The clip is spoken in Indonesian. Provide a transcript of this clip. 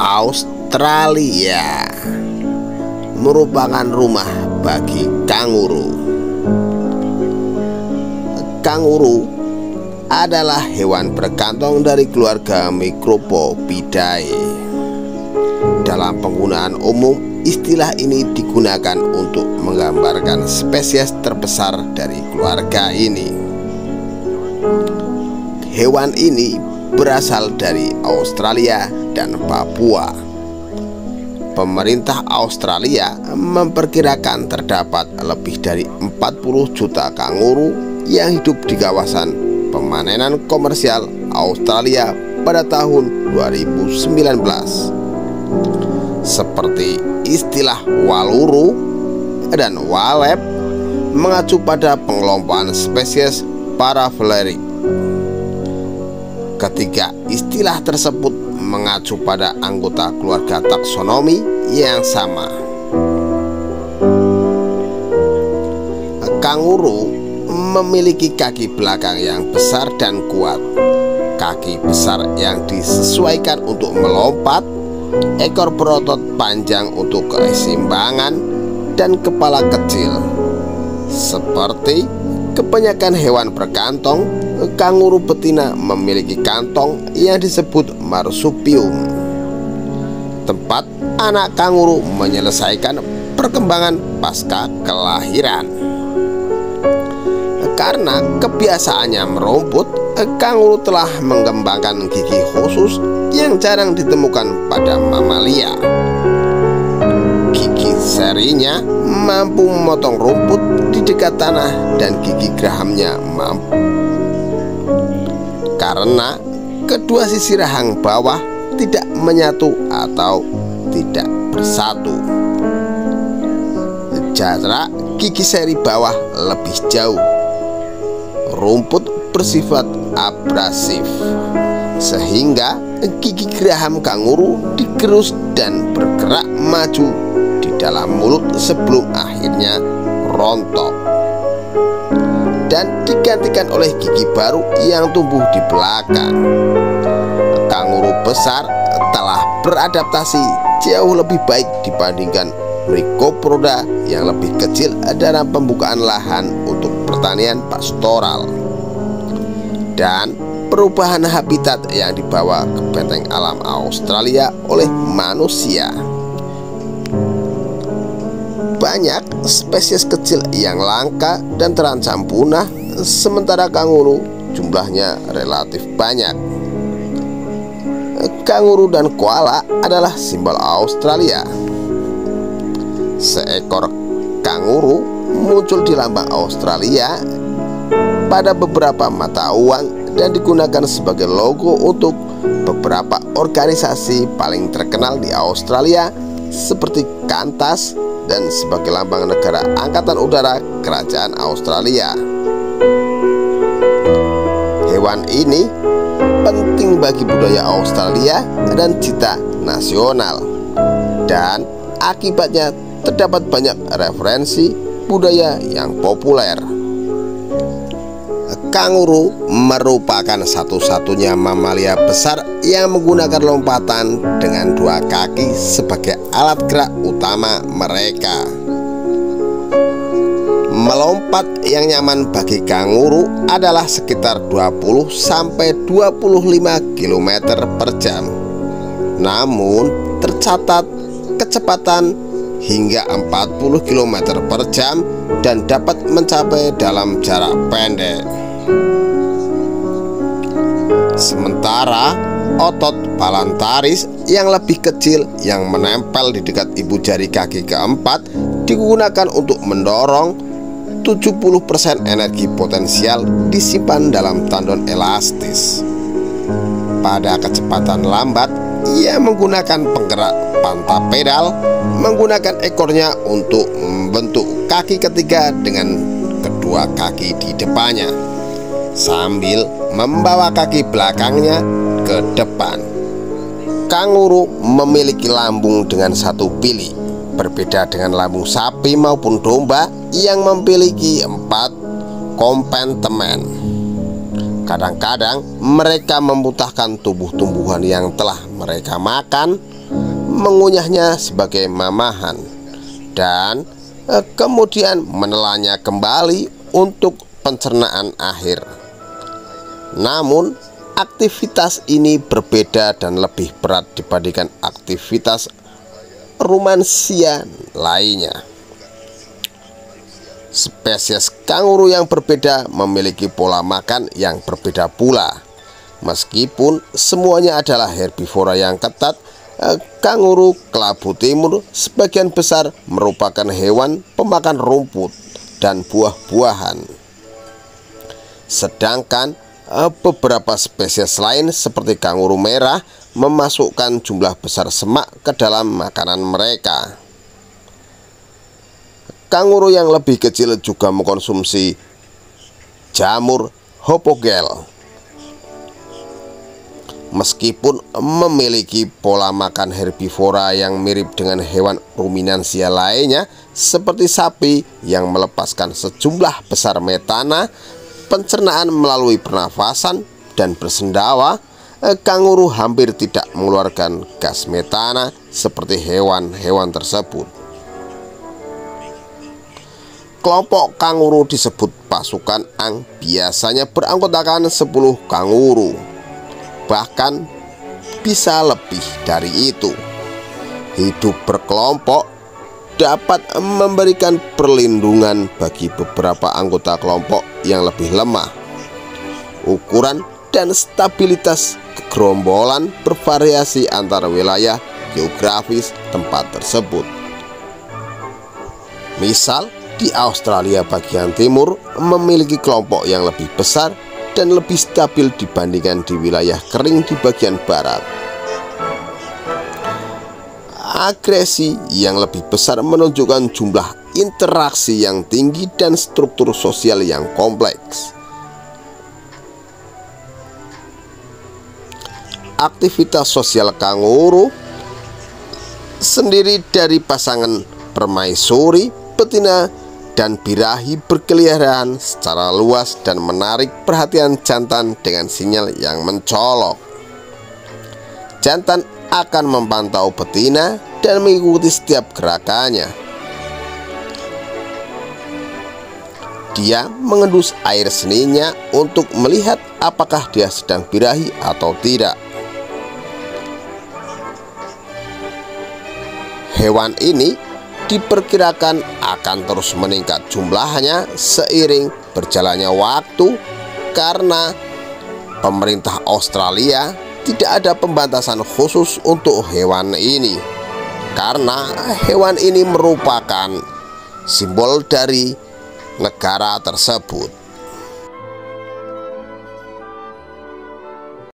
Australia merupakan rumah bagi kanguru. Kanguru adalah hewan berkantong dari keluarga Micropopidae. Dalam penggunaan umum, istilah ini digunakan untuk menggambarkan spesies terbesar dari keluarga ini. Hewan ini berasal dari Australia dan Papua. Pemerintah Australia memperkirakan terdapat lebih dari 40 juta kanguru yang hidup di kawasan pemanenan komersial Australia pada tahun 2019. Seperti istilah waluru dan walep mengacu pada pengelompokan spesies Paravaleri. Ketiga istilah tersebut mengacu pada anggota keluarga taksonomi yang sama. Kanguru memiliki kaki belakang yang besar dan kuat, kaki besar yang disesuaikan untuk melompat, ekor berotot panjang untuk keseimbangan, dan kepala kecil. Seperti kebanyakan hewan berkantong, kanguru betina memiliki kantong yang disebut marsupium, tempat anak kanguru menyelesaikan perkembangan pasca kelahiran. Karena kebiasaannya merumput, kanguru telah mengembangkan gigi khusus yang jarang ditemukan pada mamalia. Gigi serinya mampu memotong rumput di dekat tanah dan gigi gerahamnya mampu karena kedua sisi rahang bawah tidak menyatu atau tidak bersatu. Jarak gigi seri bawah lebih jauh. Rumput bersifat abrasif sehingga gigi geraham kanguru digerus dan bergerak maju di dalam mulut sebelum akhirnya rontok dan digantikan oleh gigi baru yang tumbuh di belakang. Kanguru besar telah beradaptasi jauh lebih baik dibandingkan Micropoda yang lebih kecil dalam pembukaan lahan untuk pertanian pastoral dan perubahan habitat yang dibawa ke benteng alam Australia oleh manusia. Banyak spesies kecil yang langka dan terancam punah, sementara kanguru jumlahnya relatif banyak. Kanguru dan koala adalah simbol Australia. Seekor kanguru muncul di lambang Australia pada beberapa mata uang dan digunakan sebagai logo untuk beberapa organisasi paling terkenal di Australia seperti Qantas dan sebagai lambang negara angkatan udara kerajaan Australia. Hewan ini penting bagi budaya Australia dan cita nasional, dan akibatnya terdapat banyak referensi budaya yang populer. Kanguru merupakan satu-satunya mamalia besar yang menggunakan lompatan dengan dua kaki sebagai alat gerak utama mereka. Melompat yang nyaman bagi kanguru adalah sekitar 20-25 km per jam. Namun tercatat kecepatan hingga 40 km per jam dan dapat mencapai dalam jarak pendek. Sementara otot palantaris yang lebih kecil yang menempel di dekat ibu jari kaki keempat digunakan untuk mendorong. 70% energi potensial disimpan dalam tendon elastis. Pada kecepatan lambat, ia menggunakan penggerak pantat pedal, menggunakan ekornya untuk membentuk kaki ketiga dengan kedua kaki di depannya, sambil membawa kaki belakangnya ke depan. Kanguru memiliki lambung dengan satu pili, berbeda dengan lambung sapi maupun domba yang memiliki 4 kompartemen. Kadang-kadang mereka memuntahkan tumbuh-tumbuhan yang telah mereka makan, mengunyahnya sebagai mamahan dan kemudian menelannya kembali untuk pencernaan akhir. Namun aktivitas ini berbeda dan lebih berat dibandingkan aktivitas rumensia lainnya. Spesies kanguru yang berbeda memiliki pola makan yang berbeda pula. Meskipun semuanya adalah herbivora yang ketat, kanguru kelabu timur sebagian besar merupakan hewan pemakan rumput dan buah-buahan. Sedangkan beberapa spesies lain seperti kanguru merah memasukkan jumlah besar semak ke dalam makanan mereka. Kanguru yang lebih kecil juga mengkonsumsi jamur hopogel. Meskipun memiliki pola makan herbivora yang mirip dengan hewan ruminansia lainnya seperti sapi yang melepaskan sejumlah besar metana, pencernaan melalui pernafasan dan bersendawa, kanguru hampir tidak mengeluarkan gas metana seperti hewan-hewan tersebut. Kelompok kanguru disebut pasukan Ang, biasanya beranggotakan 10 kanguru, bahkan bisa lebih dari itu. Hidup berkelompok dapat memberikan perlindungan bagi beberapa anggota kelompok yang lebih lemah. Ukuran dan stabilitas kegerombolan bervariasi antara wilayah geografis tempat tersebut. Misal, di Australia bagian timur memiliki kelompok yang lebih besar dan lebih stabil dibandingkan di wilayah kering di bagian barat. Agresi yang lebih besar menunjukkan jumlah interaksi yang tinggi dan struktur sosial yang kompleks. Aktivitas sosial kanguru sendiri dari pasangan permaisuri, betina, dan birahi berkeliaran secara luas dan menarik perhatian jantan dengan sinyal yang mencolok. Jantan akan memantau betina dan mengikuti setiap gerakannya. Dia mengendus air seninya untuk melihat apakah dia sedang birahi atau tidak. Hewan ini diperkirakan akan terus meningkat jumlahnya seiring berjalannya waktu karena pemerintah Australia tidak ada pembatasan khusus untuk hewan ini, karena hewan ini merupakan simbol dari negara tersebut.